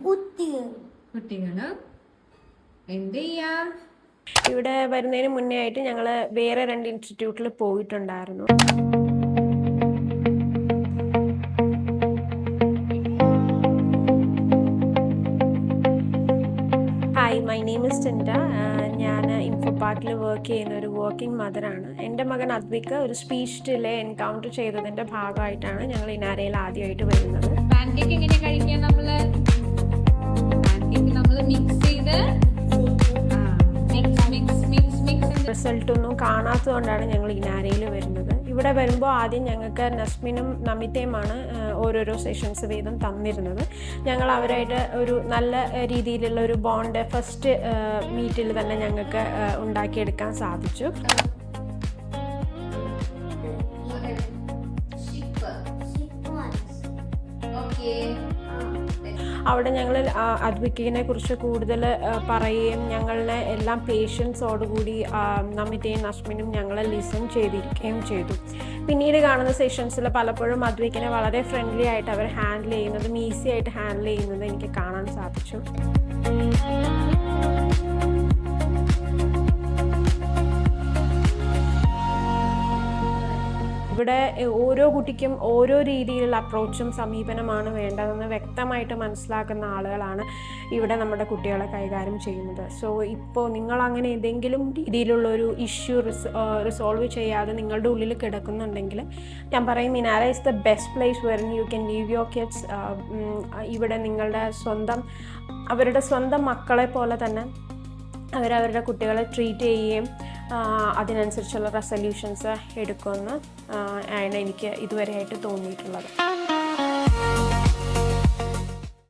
കുട്ടികളും എന്ത് ചെയ്യാ? ഇവിടെ വരുന്നതിന് മുന്നേ ആയിട്ട് ഞങ്ങൾ വേറെ 2 ഇൻസ്റ്റിറ്റ്യൂട്ടിൽ പോയിട്ടുണ്ടായിരുന്നു. Hi, my name is Tinda. ഞാൻ ഇൻഫോ പാർക്കിൽ വർക്ക് ചെയ്യുന്ന ഒരു വർക്കിംഗ് മദറാണ്. എൻ്റെ മകൻ അദ്വിക്ക് ഒരു സ്പീച്ച് ഡിലേ എൻകൗണ്ടർ ചെയ്തതിൻ്റെ ഭാഗമായിട്ടാണ് ഞങ്ങൾ ഇനാരയിൽ ആദ്യമായിട്ട് വരുന്നത്. പാൻകേക്ക് എങ്ങനെ കഴിക്കാൻ? പാൻകേക്ക് നമ്മൾ മിക്സ് ചെയ്ത് റിസൾട്ട് ഒന്നും കാണാത്തതുകൊണ്ടാണ് ഞങ്ങൾ ഇനാരയിൽ വരുന്നത്. ഇവിടെ വരുമ്പോൾ ആദ്യം ഞങ്ങൾക്ക് നസ്മിനും നമിതയുമാണ് ഓരോരോ സെഷൻസ് വീതം തന്നിരുന്നത്. ഞങ്ങൾ അവരായിട്ട് ഒരു നല്ല രീതിയിലുള്ള ഒരു ബോണ്ട് ഫസ്റ്റ് മീറ്റിൽ തന്നെ ഞങ്ങൾക്ക് ഉണ്ടാക്കിയെടുക്കാൻ സാധിച്ചു. അവിടെ ഞങ്ങൾ അദ്വിക്കിനെ കുറിച്ച് കൂടുതൽ പറയുകയും ഞങ്ങളുടെ എല്ലാം പേഷ്യൻസോടുകൂടി നമിതയും നസ്മിനും ഞങ്ങളെ ലിസൺ ചെയ്തിരിക്കുകയും ചെയ്തു. പിന്നീട് കാണുന്ന സെഷൻസിൽ പലപ്പോഴും അദ്വിക്കിനെ വളരെ ഫ്രണ്ട്ലി ആയിട്ട് അവർ ഹാൻഡിൽ ചെയ്യുന്നതും ഈസി ആയിട്ട് ഹാൻഡിൽ ചെയ്യുന്നതും എനിക്ക് കാണാൻ സാധിച്ചു. ഇവിടെ ഓരോ കുട്ടിക്കും ഓരോ രീതിയിലുള്ള അപ്രോച്ചും സമീപനമാണ് വേണ്ടതെന്ന് വ്യക്തമായിട്ട് മനസ്സിലാക്കുന്ന ആളുകളാണ് ഇവിടെ നമ്മുടെ കുട്ടികളെ കൈകാര്യം ചെയ്യുന്നത്. സോ ഇപ്പോൾ നിങ്ങൾ അങ്ങനെ ഏതെങ്കിലും രീതിയിലുള്ളൊരു ഇഷ്യൂ റിസോൾവ് ചെയ്യാതെ നിങ്ങളുടെ ഉള്ളിൽ കിടക്കുന്നുണ്ടെങ്കിൽ ഞാൻ പറയും Inara is the best place when you can leave your kids. ഇവിടെ നിങ്ങളുടെ അവരുടെ സ്വന്തം മക്കളെ പോലെ തന്നെ അവരവരുടെ കുട്ടികളെ ട്രീറ്റ് ചെയ്യുകയും അതിനനുസരിച്ചുള്ള റെസൊല്യൂഷൻസ് എടുക്കുമെന്ന് ആണ് എനിക്ക് ഇതുവരെയായിട്ട് തോന്നിയിട്ടുള്ളത്.